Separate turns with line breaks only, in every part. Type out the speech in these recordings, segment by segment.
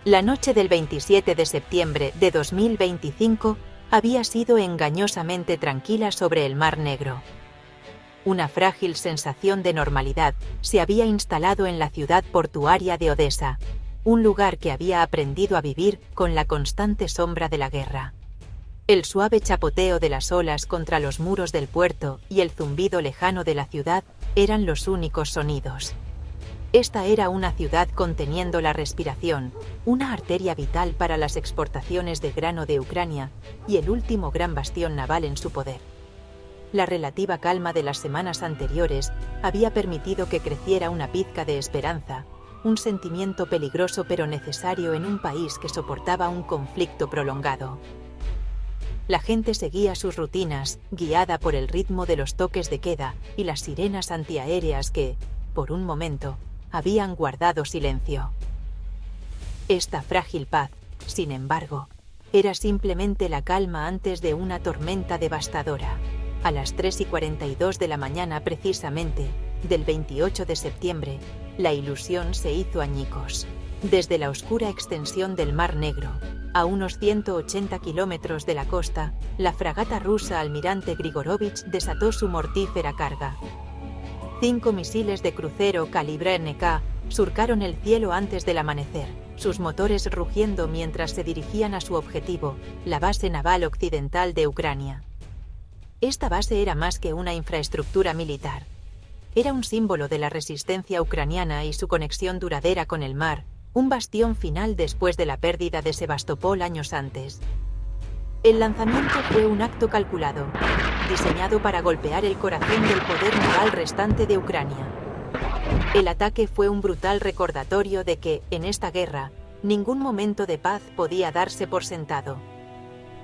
La noche del 27 de septiembre de 2025 había sido engañosamente tranquila sobre el Mar Negro. Una frágil sensación de normalidad se había instalado en la ciudad portuaria de Odesa, un lugar que había aprendido a vivir con la constante sombra de la guerra. El suave chapoteo de las olas contra los muros del puerto y el zumbido lejano de la ciudad eran los únicos sonidos. Esta era una ciudad conteniendo la respiración, una arteria vital para las exportaciones de grano de Ucrania y el último gran bastión naval en su poder. La relativa calma de las semanas anteriores había permitido que creciera una pizca de esperanza, un sentimiento peligroso pero necesario en un país que soportaba un conflicto prolongado. La gente seguía sus rutinas, guiada por el ritmo de los toques de queda y las sirenas antiaéreas que, por un momento, habían guardado silencio. Esta frágil paz, sin embargo, era simplemente la calma antes de una tormenta devastadora. A las 3:42 de la mañana precisamente, del 28 de septiembre, la ilusión se hizo añicos. Desde la oscura extensión del Mar Negro, a unos 180 kilómetros de la costa, la fragata rusa Almirante Grigorovich desató su mortífera carga. 5 misiles de crucero calibre NK surcaron el cielo antes del amanecer, sus motores rugiendo mientras se dirigían a su objetivo, la base naval occidental de Ucrania. Esta base era más que una infraestructura militar. Era un símbolo de la resistencia ucraniana y su conexión duradera con el mar, un bastión final después de la pérdida de Sebastopol años antes. El lanzamiento fue un acto calculado, diseñado para golpear el corazón del poder naval restante de Ucrania. El ataque fue un brutal recordatorio de que, en esta guerra, ningún momento de paz podía darse por sentado.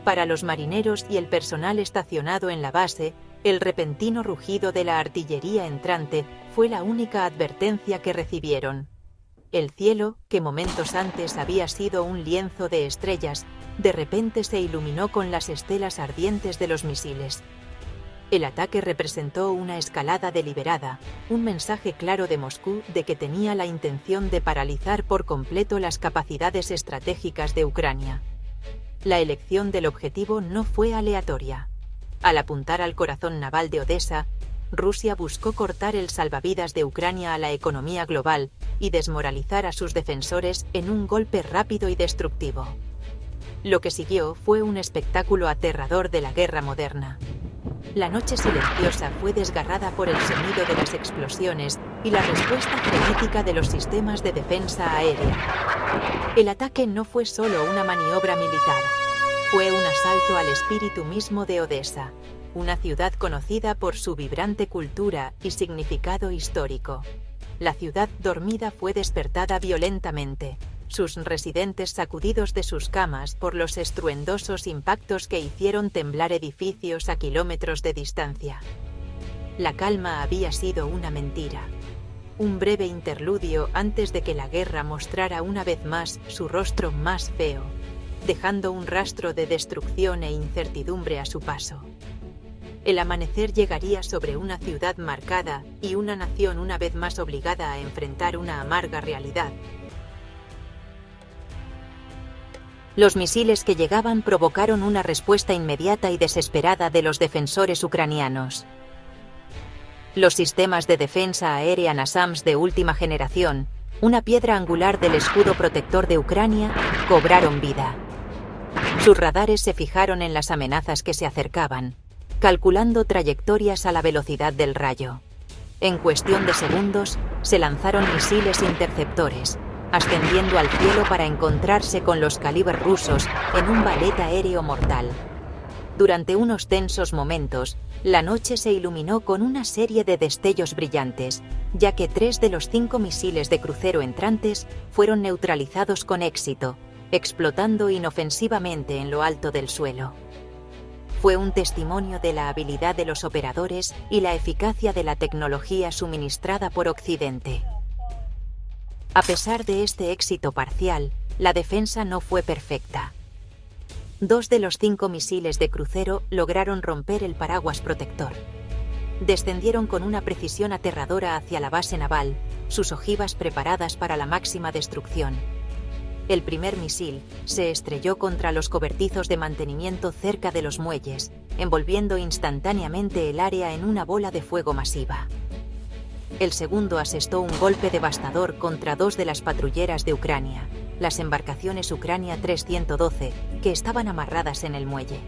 Para los marineros y el personal estacionado en la base, el repentino rugido de la artillería entrante fue la única advertencia que recibieron. El cielo, que momentos antes había sido un lienzo de estrellas, de repente se iluminó con las estelas ardientes de los misiles. El ataque representó una escalada deliberada, un mensaje claro de Moscú de que tenía la intención de paralizar por completo las capacidades estratégicas de Ucrania. La elección del objetivo no fue aleatoria. Al apuntar al corazón naval de Odesa, Rusia buscó cortar el salvavidas de Ucrania a la economía global y desmoralizar a sus defensores en un golpe rápido y destructivo. Lo que siguió fue un espectáculo aterrador de la guerra moderna. La noche silenciosa fue desgarrada por el sonido de las explosiones y la respuesta frenética de los sistemas de defensa aérea. El ataque no fue solo una maniobra militar, fue un asalto al espíritu mismo de Odesa, una ciudad conocida por su vibrante cultura y significado histórico. La ciudad dormida fue despertada violentamente, sus residentes sacudidos de sus camas por los estruendosos impactos que hicieron temblar edificios a kilómetros de distancia. La calma había sido una mentira, un breve interludio antes de que la guerra mostrara una vez más su rostro más feo, dejando un rastro de destrucción e incertidumbre a su paso. El amanecer llegaría sobre una ciudad marcada y una nación una vez más obligada a enfrentar una amarga realidad. Los misiles que llegaban provocaron una respuesta inmediata y desesperada de los defensores ucranianos. Los sistemas de defensa aérea NASAMS de última generación, una piedra angular del escudo protector de Ucrania, cobraron vida. Sus radares se fijaron en las amenazas que se acercaban, calculando trayectorias a la velocidad del rayo. En cuestión de segundos, se lanzaron misiles interceptores, ascendiendo al cielo para encontrarse con los calibres rusos en un ballet aéreo mortal. Durante unos tensos momentos, la noche se iluminó con una serie de destellos brillantes, ya que 3 de los 5 misiles de crucero entrantes fueron neutralizados con éxito, explotando inofensivamente en lo alto del suelo. Fue un testimonio de la habilidad de los operadores y la eficacia de la tecnología suministrada por Occidente. A pesar de este éxito parcial, la defensa no fue perfecta. 2 de los 5 misiles de crucero lograron romper el paraguas protector. Descendieron con una precisión aterradora hacia la base naval, sus ojivas preparadas para la máxima destrucción. El primer misil se estrelló contra los cobertizos de mantenimiento cerca de los muelles, envolviendo instantáneamente el área en una bola de fuego masiva. El segundo asestó un golpe devastador contra 2 de las patrulleras de Ucrania, las embarcaciones Ucrania 312, que estaban amarradas en el muelle.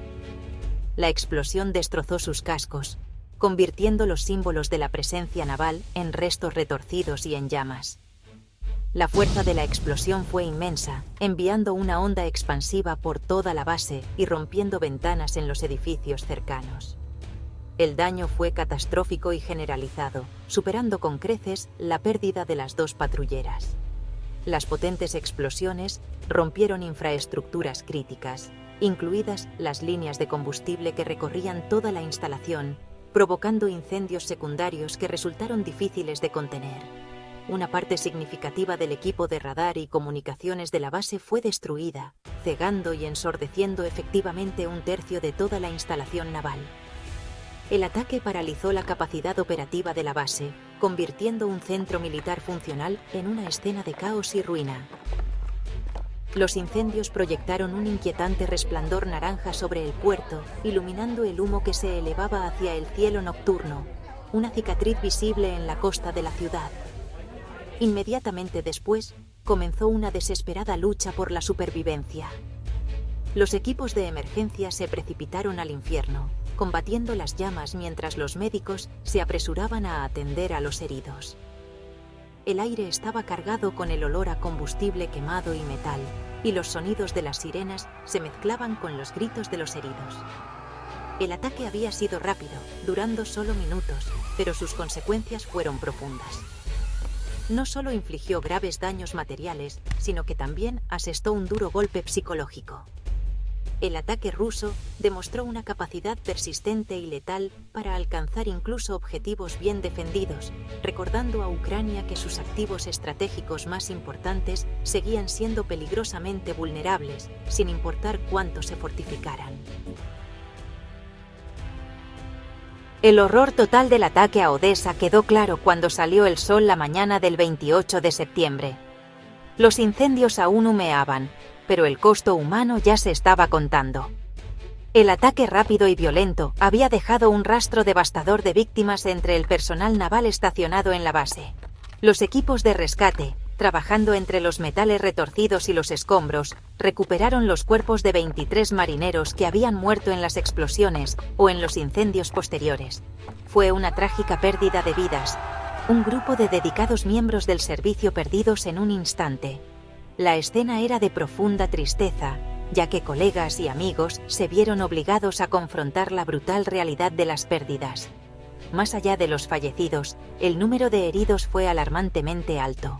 La explosión destrozó sus cascos, convirtiendo los símbolos de la presencia naval en restos retorcidos y en llamas. La fuerza de la explosión fue inmensa, enviando una onda expansiva por toda la base y rompiendo ventanas en los edificios cercanos. El daño fue catastrófico y generalizado, superando con creces la pérdida de las 2 patrulleras. Las potentes explosiones rompieron infraestructuras críticas, incluidas las líneas de combustible que recorrían toda la instalación, provocando incendios secundarios que resultaron difíciles de contener. Una parte significativa del equipo de radar y comunicaciones de la base fue destruida, cegando y ensordeciendo efectivamente 1/3 de toda la instalación naval. El ataque paralizó la capacidad operativa de la base, convirtiendo un centro militar funcional en una escena de caos y ruina. Los incendios proyectaron un inquietante resplandor naranja sobre el puerto, iluminando el humo que se elevaba hacia el cielo nocturno, una cicatriz visible en la costa de la ciudad. Inmediatamente después, comenzó una desesperada lucha por la supervivencia. Los equipos de emergencia se precipitaron al infierno, combatiendo las llamas mientras los médicos se apresuraban a atender a los heridos. El aire estaba cargado con el olor a combustible quemado y metal, y los sonidos de las sirenas se mezclaban con los gritos de los heridos. El ataque había sido rápido, durando solo minutos, pero sus consecuencias fueron profundas. No solo infligió graves daños materiales, sino que también asestó un duro golpe psicológico. El ataque ruso demostró una capacidad persistente y letal para alcanzar incluso objetivos bien defendidos, recordando a Ucrania que sus activos estratégicos más importantes seguían siendo peligrosamente vulnerables, sin importar cuánto se fortificaran. El horror total del ataque a Odesa quedó claro cuando salió el sol la mañana del 28 de septiembre. Los incendios aún humeaban, pero el costo humano ya se estaba contando. El ataque rápido y violento había dejado un rastro devastador de víctimas entre el personal naval estacionado en la base. Los equipos de rescate, trabajando entre los metales retorcidos y los escombros, recuperaron los cuerpos de 23 marineros que habían muerto en las explosiones o en los incendios posteriores. Fue una trágica pérdida de vidas, un grupo de dedicados miembros del servicio perdidos en un instante. La escena era de profunda tristeza, ya que colegas y amigos se vieron obligados a confrontar la brutal realidad de las pérdidas. Más allá de los fallecidos, el número de heridos fue alarmantemente alto.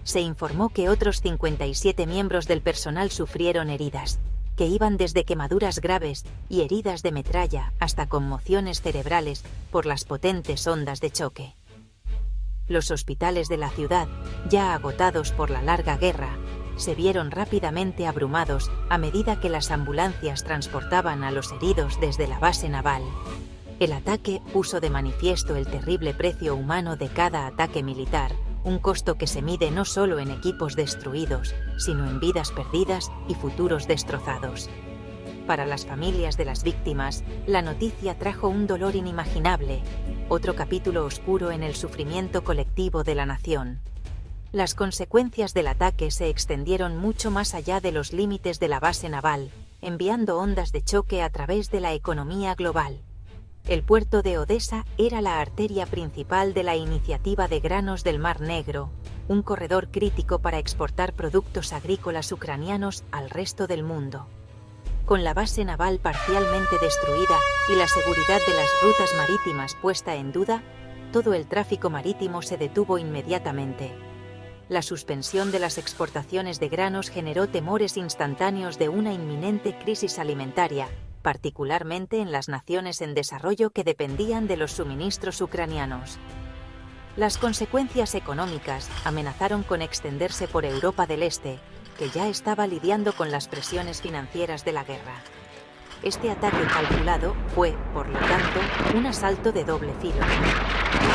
Se informó que otros 57 miembros del personal sufrieron heridas, que iban desde quemaduras graves y heridas de metralla hasta conmociones cerebrales por las potentes ondas de choque. Los hospitales de la ciudad, ya agotados por la larga guerra, se vieron rápidamente abrumados a medida que las ambulancias transportaban a los heridos desde la base naval. El ataque puso de manifiesto el terrible precio humano de cada ataque militar, un costo que se mide no solo en equipos destruidos, sino en vidas perdidas y futuros destrozados. Para las familias de las víctimas, la noticia trajo un dolor inimaginable, otro capítulo oscuro en el sufrimiento colectivo de la nación. Las consecuencias del ataque se extendieron mucho más allá de los límites de la base naval, enviando ondas de choque a través de la economía global. El puerto de Odesa era la arteria principal de la iniciativa de granos del Mar Negro, un corredor crítico para exportar productos agrícolas ucranianos al resto del mundo. Con la base naval parcialmente destruida y la seguridad de las rutas marítimas puesta en duda, todo el tráfico marítimo se detuvo inmediatamente. La suspensión de las exportaciones de granos generó temores instantáneos de una inminente crisis alimentaria, particularmente en las naciones en desarrollo que dependían de los suministros ucranianos. Las consecuencias económicas amenazaron con extenderse por Europa del Este, que ya estaba lidiando con las presiones financieras de la guerra. Este ataque calculado fue, por lo tanto, un asalto de doble filo.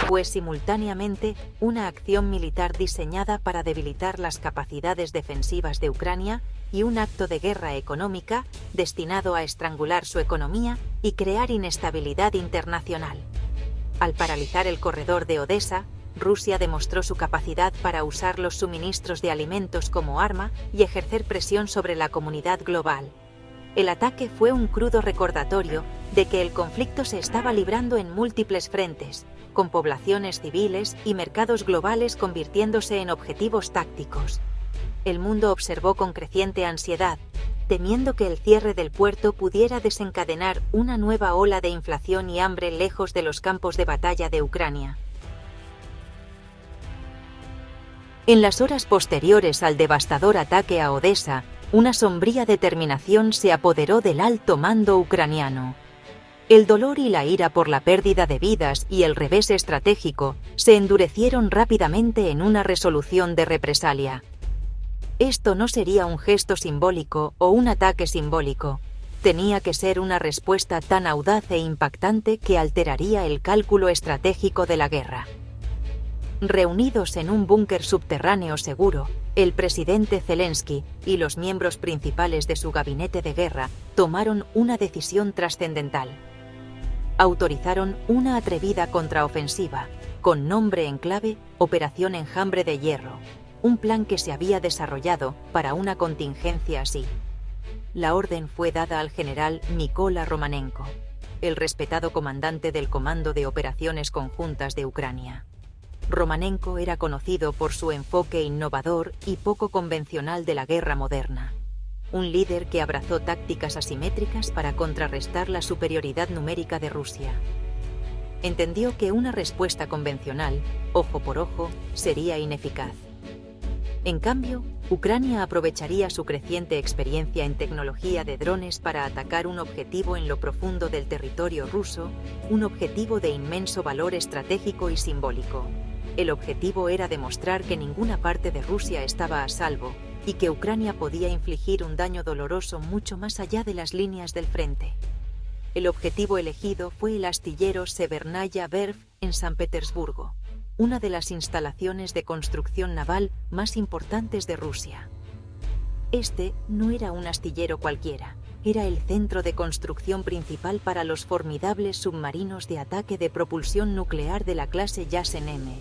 Fue simultáneamente una acción militar diseñada para debilitar las capacidades defensivas de Ucrania y un acto de guerra económica destinado a estrangular su economía y crear inestabilidad internacional. Al paralizar el corredor de Odesa, Rusia demostró su capacidad para usar los suministros de alimentos como arma y ejercer presión sobre la comunidad global. El ataque fue un crudo recordatorio de que el conflicto se estaba librando en múltiples frentes, con poblaciones civiles y mercados globales convirtiéndose en objetivos tácticos. El mundo observó con creciente ansiedad, temiendo que el cierre del puerto pudiera desencadenar una nueva ola de inflación y hambre lejos de los campos de batalla de Ucrania. En las horas posteriores al devastador ataque a Odesa, una sombría determinación se apoderó del alto mando ucraniano. El dolor y la ira por la pérdida de vidas y el revés estratégico se endurecieron rápidamente en una resolución de represalia. Esto no sería un gesto simbólico o un ataque simbólico. Tenía que ser una respuesta tan audaz e impactante que alteraría el cálculo estratégico de la guerra. Reunidos en un búnker subterráneo seguro, el presidente Zelensky y los miembros principales de su gabinete de guerra tomaron una decisión trascendental. Autorizaron una atrevida contraofensiva, con nombre en clave Operación Enjambre de Hierro, un plan que se había desarrollado para una contingencia así. La orden fue dada al general Mykola Romanenko, el respetado comandante del Comando de Operaciones Conjuntas de Ucrania. Romanenko era conocido por su enfoque innovador y poco convencional de la guerra moderna. Un líder que abrazó tácticas asimétricas para contrarrestar la superioridad numérica de Rusia. Entendió que una respuesta convencional, ojo por ojo, sería ineficaz. En cambio, Ucrania aprovecharía su creciente experiencia en tecnología de drones para atacar un objetivo en lo profundo del territorio ruso, un objetivo de inmenso valor estratégico y simbólico. El objetivo era demostrar que ninguna parte de Rusia estaba a salvo y que Ucrania podía infligir un daño doloroso mucho más allá de las líneas del frente. El objetivo elegido fue el astillero Severnaya Verf en San Petersburgo, una de las instalaciones de construcción naval más importantes de Rusia. Este no era un astillero cualquiera, era el centro de construcción principal para los formidables submarinos de ataque de propulsión nuclear de la clase Yasen M,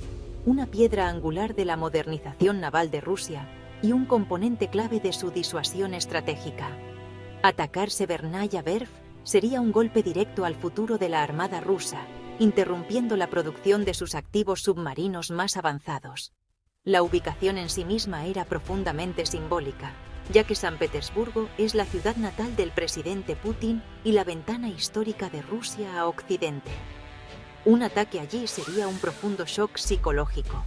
una piedra angular de la modernización naval de Rusia y un componente clave de su disuasión estratégica. Atacar Severnaya Verf sería un golpe directo al futuro de la Armada rusa, interrumpiendo la producción de sus activos submarinos más avanzados. La ubicación en sí misma era profundamente simbólica, ya que San Petersburgo es la ciudad natal del presidente Putin y la ventana histórica de Rusia a Occidente. Un ataque allí sería un profundo shock psicológico.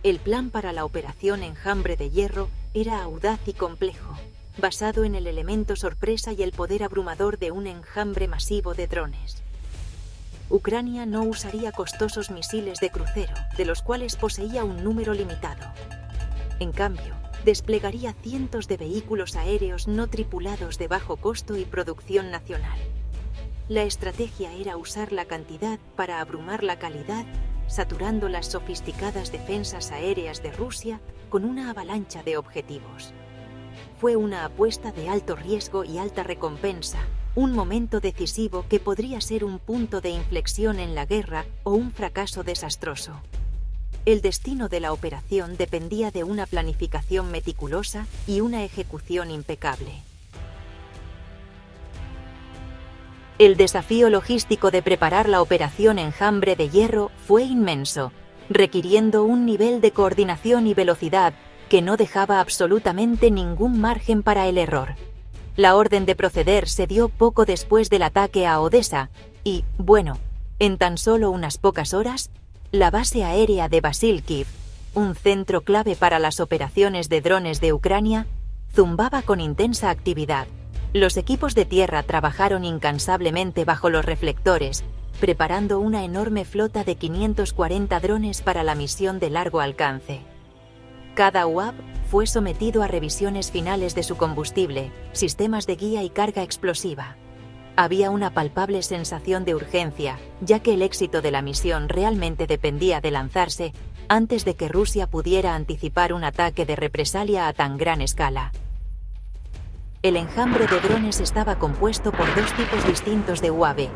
El plan para la Operación Enjambre de Hierro era audaz y complejo, basado en el elemento sorpresa y el poder abrumador de un enjambre masivo de drones. Ucrania no usaría costosos misiles de crucero, de los cuales poseía un número limitado. En cambio, desplegaría cientos de vehículos aéreos no tripulados de bajo costo y producción nacional. La estrategia era usar la cantidad para abrumar la calidad, saturando las sofisticadas defensas aéreas de Rusia con una avalancha de objetivos. Fue una apuesta de alto riesgo y alta recompensa, un momento decisivo que podría ser un punto de inflexión en la guerra o un fracaso desastroso. El destino de la operación dependía de una planificación meticulosa y una ejecución impecable. El desafío logístico de preparar la Operación Enjambre de Hierro fue inmenso, requiriendo un nivel de coordinación y velocidad que no dejaba absolutamente ningún margen para el error. La orden de proceder se dio poco después del ataque a Odesa y, bueno, en tan solo unas pocas horas, la base aérea de Basilkiv, un centro clave para las operaciones de drones de Ucrania, zumbaba con intensa actividad. Los equipos de tierra trabajaron incansablemente bajo los reflectores, preparando una enorme flota de 540 drones para la misión de largo alcance. Cada UAV fue sometido a revisiones finales de su combustible, sistemas de guía y carga explosiva. Había una palpable sensación de urgencia, ya que el éxito de la misión realmente dependía de lanzarse antes de que Rusia pudiera anticipar un ataque de represalia a tan gran escala. El enjambre de drones estaba compuesto por dos tipos distintos de UAV,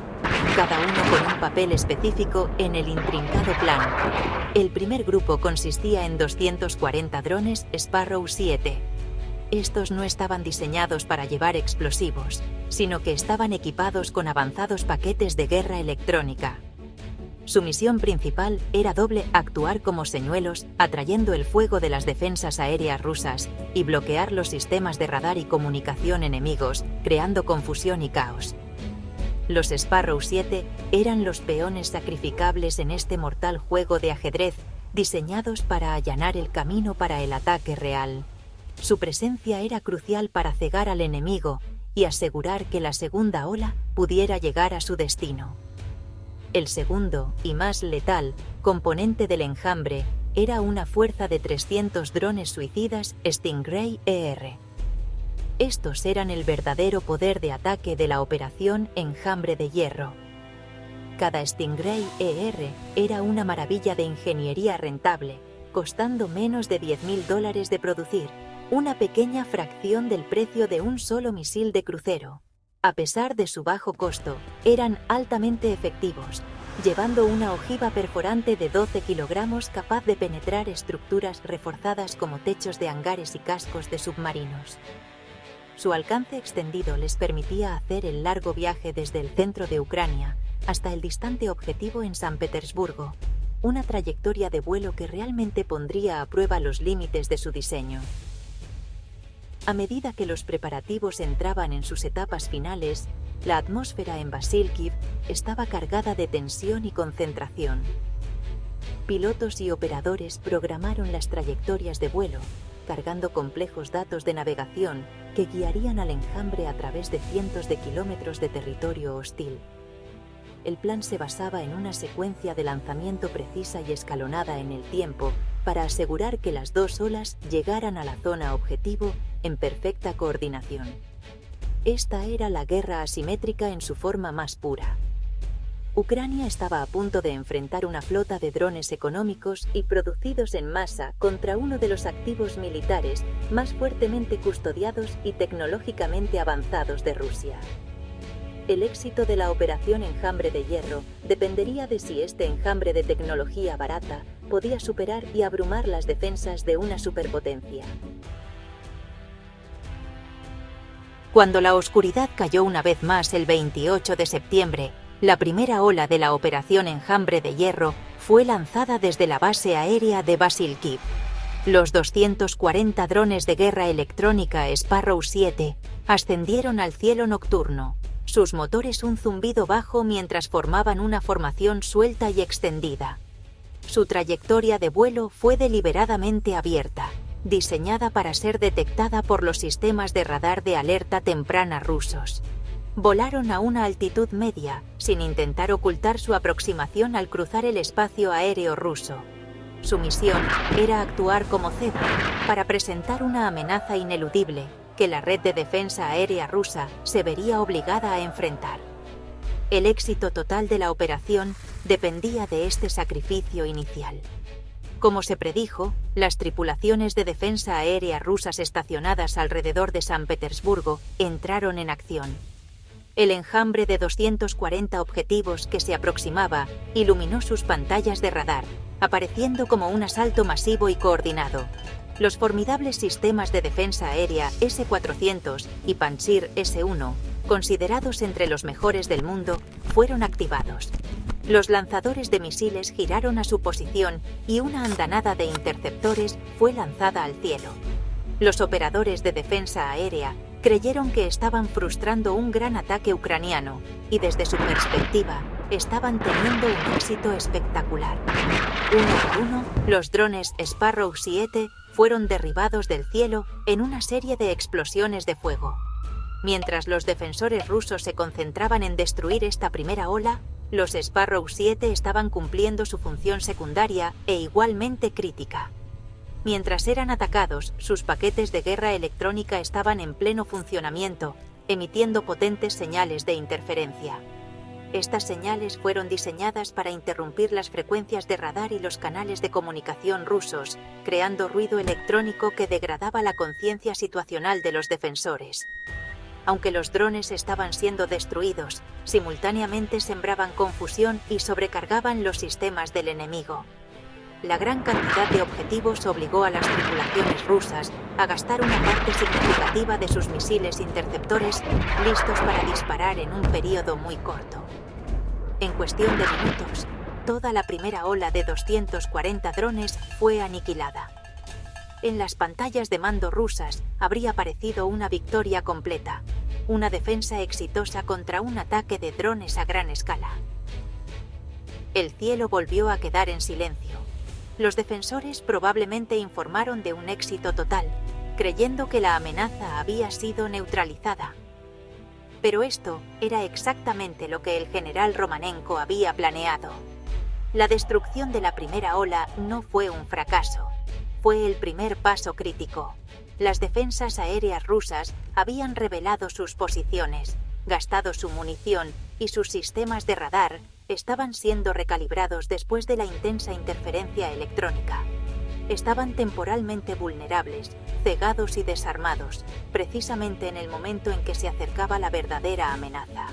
cada uno con un papel específico en el intrincado plan. El primer grupo consistía en 240 drones Sparrow 7. Estos no estaban diseñados para llevar explosivos, sino que estaban equipados con avanzados paquetes de guerra electrónica. Su misión principal era doble: actuar como señuelos, atrayendo el fuego de las defensas aéreas rusas, y bloquear los sistemas de radar y comunicación enemigos, creando confusión y caos. Los Sparrow 7 eran los peones sacrificables en este mortal juego de ajedrez, diseñados para allanar el camino para el ataque real. Su presencia era crucial para cegar al enemigo y asegurar que la segunda ola pudiera llegar a su destino. El segundo, y más letal, componente del enjambre era una fuerza de 300 drones suicidas Stingray ER. Estos eran el verdadero poder de ataque de la operación Enjambre de Hierro. Cada Stingray ER era una maravilla de ingeniería rentable, costando menos de $10.000 de producir, una pequeña fracción del precio de un solo misil de crucero. A pesar de su bajo costo, eran altamente efectivos, llevando una ojiva perforante de 12 kilogramos capaz de penetrar estructuras reforzadas como techos de hangares y cascos de submarinos. Su alcance extendido les permitía hacer el largo viaje desde el centro de Ucrania hasta el distante objetivo en San Petersburgo, una trayectoria de vuelo que realmente pondría a prueba los límites de su diseño. A medida que los preparativos entraban en sus etapas finales, la atmósfera en Vasilkiv estaba cargada de tensión y concentración. Pilotos y operadores programaron las trayectorias de vuelo, cargando complejos datos de navegación que guiarían al enjambre a través de cientos de kilómetros de territorio hostil. El plan se basaba en una secuencia de lanzamiento precisa y escalonada en el tiempo para asegurar que las dos olas llegaran a la zona objetivo en perfecta coordinación. Esta era la guerra asimétrica en su forma más pura. Ucrania estaba a punto de enfrentar una flota de drones económicos y producidos en masa contra uno de los activos militares más fuertemente custodiados y tecnológicamente avanzados de Rusia. El éxito de la operación Enjambre de Hierro dependería de si este enjambre de tecnología barata podía superar y abrumar las defensas de una superpotencia. Cuando la oscuridad cayó una vez más el 28 de septiembre, la primera ola de la operación Enjambre de Hierro fue lanzada desde la base aérea de Vasilkiv. Los 240 drones de guerra electrónica Sparrow 7 ascendieron al cielo nocturno, sus motores un zumbido bajo mientras formaban una formación suelta y extendida. Su trayectoria de vuelo fue deliberadamente abierta, diseñada para ser detectada por los sistemas de radar de alerta temprana rusos. Volaron a una altitud media, sin intentar ocultar su aproximación al cruzar el espacio aéreo ruso. Su misión era actuar como cebo, para presentar una amenaza ineludible que la red de defensa aérea rusa se vería obligada a enfrentar. El éxito total de la operación dependía de este sacrificio inicial. Como se predijo, las tripulaciones de defensa aérea rusas estacionadas alrededor de San Petersburgo entraron en acción. El enjambre de 240 objetivos que se aproximaba iluminó sus pantallas de radar, apareciendo como un asalto masivo y coordinado. Los formidables sistemas de defensa aérea S-400 y Pantsir S-1, considerados entre los mejores del mundo, fueron activados. Los lanzadores de misiles giraron a su posición y una andanada de interceptores fue lanzada al cielo. Los operadores de defensa aérea creyeron que estaban frustrando un gran ataque ucraniano y desde su perspectiva estaban teniendo un éxito espectacular. Uno por uno, los drones Sparrow 7 fueron derribados del cielo en una serie de explosiones de fuego. Mientras los defensores rusos se concentraban en destruir esta primera ola, los Sparrow 7 estaban cumpliendo su función secundaria e igualmente crítica. Mientras eran atacados, sus paquetes de guerra electrónica estaban en pleno funcionamiento, emitiendo potentes señales de interferencia. Estas señales fueron diseñadas para interrumpir las frecuencias de radar y los canales de comunicación rusos, creando ruido electrónico que degradaba la conciencia situacional de los defensores. Aunque los drones estaban siendo destruidos, simultáneamente sembraban confusión y sobrecargaban los sistemas del enemigo. La gran cantidad de objetivos obligó a las tripulaciones rusas a gastar una parte significativa de sus misiles interceptores listos para disparar en un periodo muy corto. En cuestión de minutos, toda la primera ola de 240 drones fue aniquilada. En las pantallas de mando rusas habría parecido una victoria completa, una defensa exitosa contra un ataque de drones a gran escala. El cielo volvió a quedar en silencio. Los defensores probablemente informaron de un éxito total, creyendo que la amenaza había sido neutralizada. Pero esto era exactamente lo que el general Romanenko había planeado. La destrucción de la primera ola no fue un fracaso, fue el primer paso crítico. Las defensas aéreas rusas habían revelado sus posiciones, gastado su munición y sus sistemas de radar estaban siendo recalibrados después de la intensa interferencia electrónica. Estaban temporalmente vulnerables, cegados y desarmados, precisamente en el momento en que se acercaba la verdadera amenaza.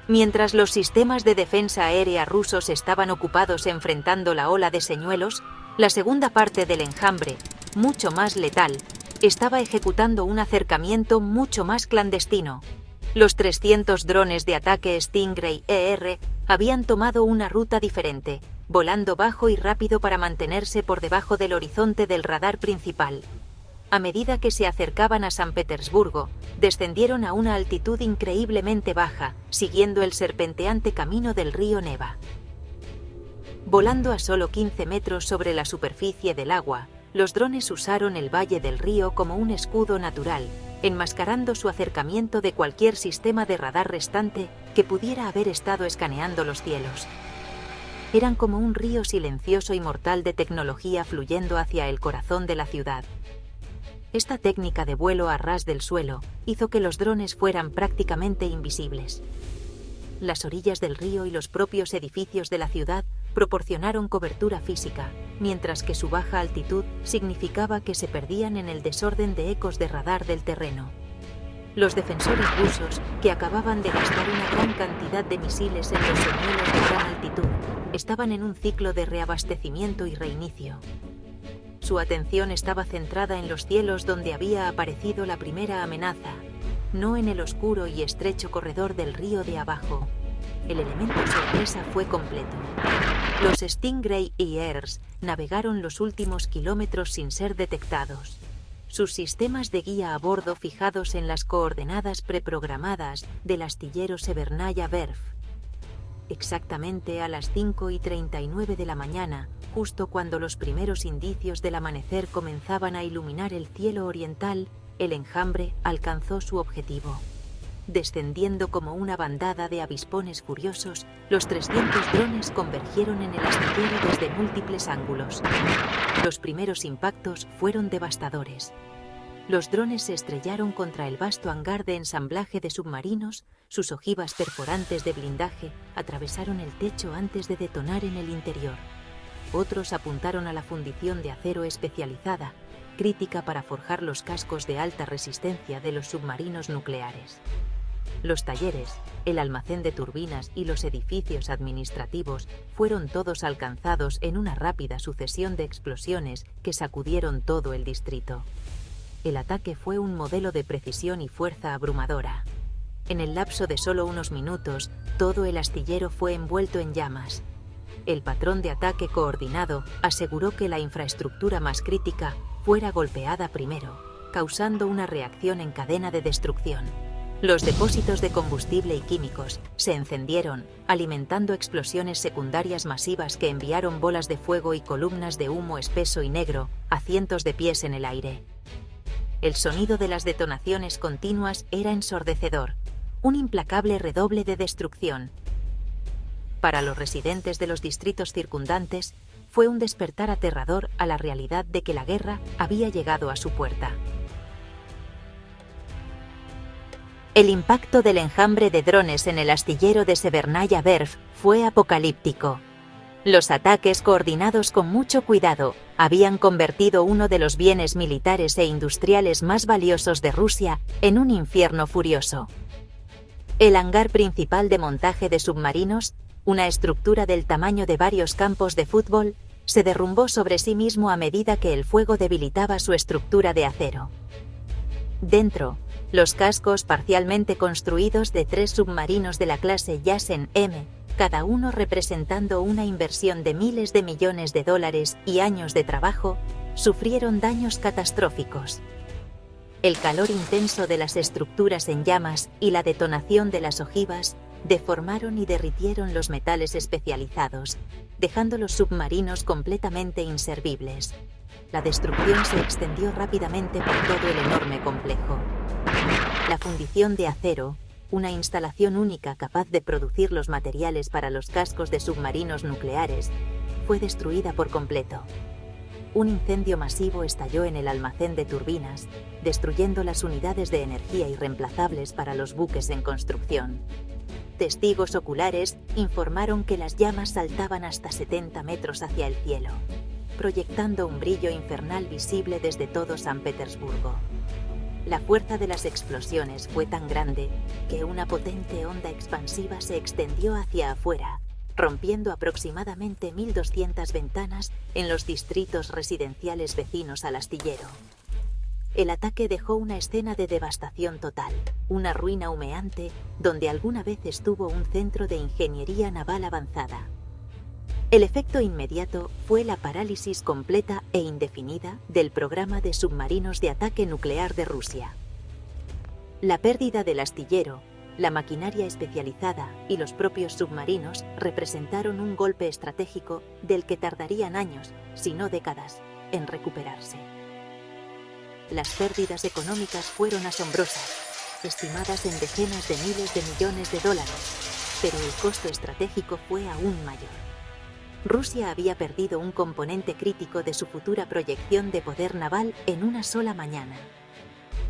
Mientras los sistemas de defensa aérea rusos estaban ocupados enfrentando la ola de señuelos, la segunda parte del enjambre, mucho más letal, estaba ejecutando un acercamiento mucho más clandestino. Los 300 drones de ataque Stingray ER habían tomado una ruta diferente, volando bajo y rápido para mantenerse por debajo del horizonte del radar principal. A medida que se acercaban a San Petersburgo, descendieron a una altitud increíblemente baja, siguiendo el serpenteante camino del río Neva. Volando a solo 15 metros sobre la superficie del agua, los drones usaron el valle del río como un escudo natural, enmascarando su acercamiento de cualquier sistema de radar restante que pudiera haber estado escaneando los cielos. Eran como un río silencioso y mortal de tecnología fluyendo hacia el corazón de la ciudad. Esta técnica de vuelo a ras del suelo hizo que los drones fueran prácticamente invisibles. Las orillas del río y los propios edificios de la ciudad proporcionaron cobertura física, mientras que su baja altitud significaba que se perdían en el desorden de ecos de radar del terreno. Los defensores rusos, que acababan de gastar una gran cantidad de misiles en los señuelos de gran altitud, estaban en un ciclo de reabastecimiento y reinicio. Su atención estaba centrada en los cielos donde había aparecido la primera amenaza, no en el oscuro y estrecho corredor del río de abajo. El elemento sorpresa fue completo. Los Stingray ERs navegaron los últimos kilómetros sin ser detectados. Sus sistemas de guía a bordo fijados en las coordenadas preprogramadas del astillero Severnaya Verf. Exactamente a las 5:39 de la mañana, justo cuando los primeros indicios del amanecer comenzaban a iluminar el cielo oriental, el enjambre alcanzó su objetivo. Descendiendo como una bandada de avispones furiosos, los 300 drones convergieron en el astillero desde múltiples ángulos. Los primeros impactos fueron devastadores. Los drones se estrellaron contra el vasto hangar de ensamblaje de submarinos, sus ojivas perforantes de blindaje atravesaron el techo antes de detonar en el interior. Otros apuntaron a la fundición de acero especializada, crítica para forjar los cascos de alta resistencia de los submarinos nucleares. Los talleres, el almacén de turbinas y los edificios administrativos fueron todos alcanzados en una rápida sucesión de explosiones que sacudieron todo el distrito. El ataque fue un modelo de precisión y fuerza abrumadora. En el lapso de solo unos minutos, todo el astillero fue envuelto en llamas. El patrón de ataque coordinado aseguró que la infraestructura más crítica fuera golpeada primero, causando una reacción en cadena de destrucción. Los depósitos de combustible y químicos se encendieron, alimentando explosiones secundarias masivas que enviaron bolas de fuego y columnas de humo espeso y negro a cientos de pies en el aire. El sonido de las detonaciones continuas era ensordecedor, un implacable redoble de destrucción. Para los residentes de los distritos circundantes, fue un despertar aterrador a la realidad de que la guerra había llegado a su puerta. El impacto del enjambre de drones en el astillero de Severnaya Verf fue apocalíptico. Los ataques, coordinados con mucho cuidado, habían convertido uno de los bienes militares e industriales más valiosos de Rusia en un infierno furioso. El hangar principal de montaje de submarinos, una estructura del tamaño de varios campos de fútbol, se derrumbó sobre sí mismo a medida que el fuego debilitaba su estructura de acero. Dentro, los cascos parcialmente construidos de 3 submarinos de la clase Yasen-M, cada uno representando una inversión de miles de millones de dólares y años de trabajo, sufrieron daños catastróficos. El calor intenso de las estructuras en llamas y la detonación de las ojivas deformaron y derritieron los metales especializados, dejando los submarinos completamente inservibles. La destrucción se extendió rápidamente por todo el enorme complejo. La fundición de acero, una instalación única capaz de producir los materiales para los cascos de submarinos nucleares, fue destruida por completo. Un incendio masivo estalló en el almacén de turbinas, destruyendo las unidades de energía irreemplazables para los buques en construcción. Testigos oculares informaron que las llamas saltaban hasta 70 metros hacia el cielo, proyectando un brillo infernal visible desde todo San Petersburgo. La fuerza de las explosiones fue tan grande que una potente onda expansiva se extendió hacia afuera, rompiendo aproximadamente 1.200 ventanas en los distritos residenciales vecinos al astillero. El ataque dejó una escena de devastación total, una ruina humeante donde alguna vez estuvo un centro de ingeniería naval avanzada. El efecto inmediato fue la parálisis completa e indefinida del programa de submarinos de ataque nuclear de Rusia. La pérdida del astillero, la maquinaria especializada y los propios submarinos representaron un golpe estratégico del que tardarían años, si no décadas, en recuperarse. Las pérdidas económicas fueron asombrosas, estimadas en decenas de miles de millones de dólares, pero el costo estratégico fue aún mayor. Rusia había perdido un componente crítico de su futura proyección de poder naval en una sola mañana.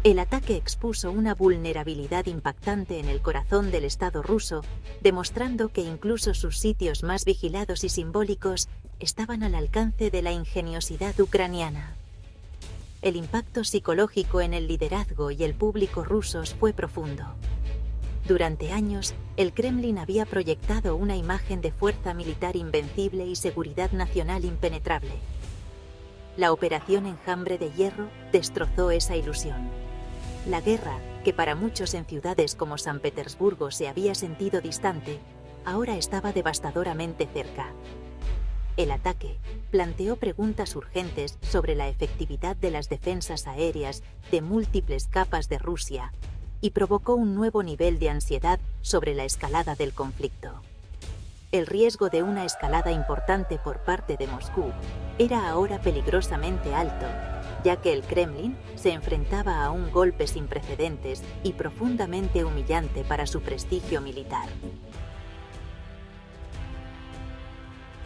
El ataque expuso una vulnerabilidad impactante en el corazón del Estado ruso, demostrando que incluso sus sitios más vigilados y simbólicos estaban al alcance de la ingeniosidad ucraniana. El impacto psicológico en el liderazgo y el público rusos fue profundo. Durante años, el Kremlin había proyectado una imagen de fuerza militar invencible y seguridad nacional impenetrable. La Operación Enjambre de Hierro destrozó esa ilusión. La guerra, que para muchos en ciudades como San Petersburgo se había sentido distante, ahora estaba devastadoramente cerca. El ataque planteó preguntas urgentes sobre la efectividad de las defensas aéreas de múltiples capas de Rusia y provocó un nuevo nivel de ansiedad sobre la escalada del conflicto. El riesgo de una escalada importante por parte de Moscú era ahora peligrosamente alto, ya que el Kremlin se enfrentaba a un golpe sin precedentes y profundamente humillante para su prestigio militar.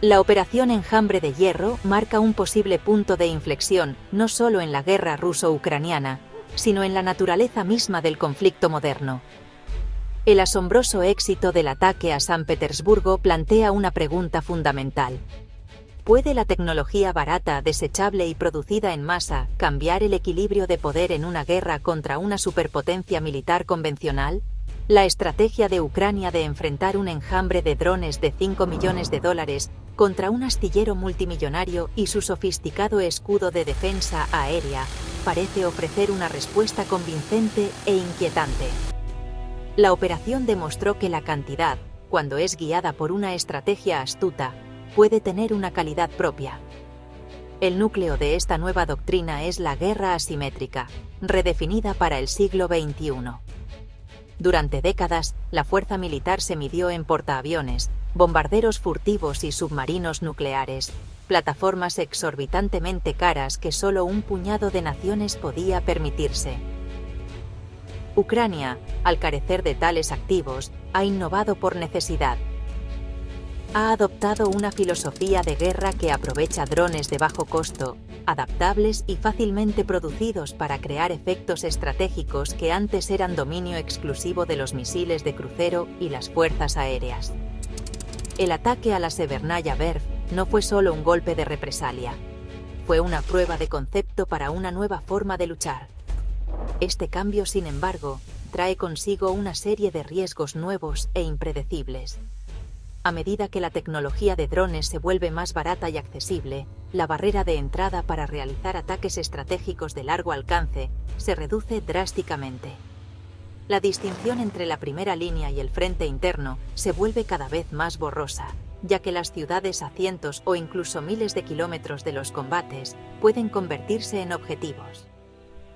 La Operación Enjambre de Hierro marca un posible punto de inflexión no solo en la guerra ruso-ucraniana, sino en la naturaleza misma del conflicto moderno. El asombroso éxito del ataque a San Petersburgo plantea una pregunta fundamental. ¿Puede la tecnología barata, desechable y producida en masa cambiar el equilibrio de poder en una guerra contra una superpotencia militar convencional? La estrategia de Ucrania de enfrentar un enjambre de drones de 5 millones de dólares contra un astillero multimillonario y su sofisticado escudo de defensa aérea parece ofrecer una respuesta convincente e inquietante. La operación demostró que la cantidad, cuando es guiada por una estrategia astuta, puede tener una calidad propia. El núcleo de esta nueva doctrina es la guerra asimétrica, redefinida para el siglo XXI. Durante décadas, la fuerza militar se midió en portaaviones, bombarderos furtivos y submarinos nucleares, plataformas exorbitantemente caras que solo un puñado de naciones podía permitirse. Ucrania, al carecer de tales activos, ha innovado por necesidad. ha adoptado una filosofía de guerra que aprovecha drones de bajo costo, adaptables y fácilmente producidos para crear efectos estratégicos que antes eran dominio exclusivo de los misiles de crucero y las fuerzas aéreas. El ataque a la Severnaya Werft no fue solo un golpe de represalia. Fue una prueba de concepto para una nueva forma de luchar. Este cambio, sin embargo, trae consigo una serie de riesgos nuevos e impredecibles. A medida que la tecnología de drones se vuelve más barata y accesible, la barrera de entrada para realizar ataques estratégicos de largo alcance se reduce drásticamente. La distinción entre la primera línea y el frente interno se vuelve cada vez más borrosa, ya que las ciudades a cientos o incluso miles de kilómetros de los combates pueden convertirse en objetivos.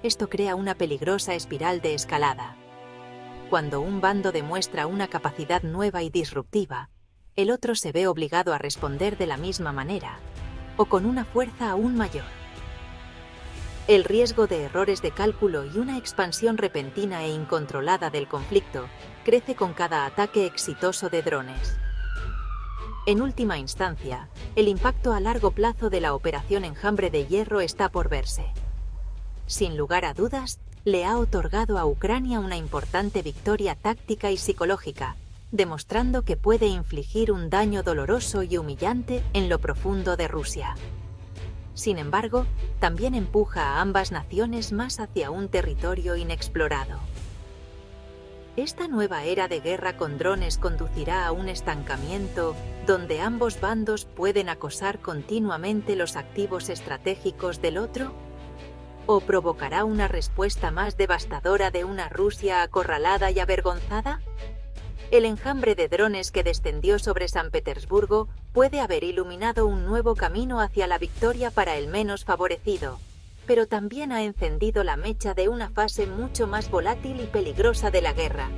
Esto crea una peligrosa espiral de escalada. Cuando un bando demuestra una capacidad nueva y disruptiva, el otro se ve obligado a responder de la misma manera, o con una fuerza aún mayor. El riesgo de errores de cálculo y una expansión repentina e incontrolada del conflicto crece con cada ataque exitoso de drones. En última instancia, el impacto a largo plazo de la Operación Enjambre de Hierro está por verse. Sin lugar a dudas, le ha otorgado a Ucrania una importante victoria táctica y psicológica, demostrando que puede infligir un daño doloroso y humillante en lo profundo de Rusia. Sin embargo, también empuja a ambas naciones más hacia un territorio inexplorado. ¿Esta nueva era de guerra con drones conducirá a un estancamiento donde ambos bandos pueden acosar continuamente los activos estratégicos del otro? ¿O provocará una respuesta más devastadora de una Rusia acorralada y avergonzada? El enjambre de drones que descendió sobre San Petersburgo puede haber iluminado un nuevo camino hacia la victoria para el menos favorecido, pero también ha encendido la mecha de una fase mucho más volátil y peligrosa de la guerra.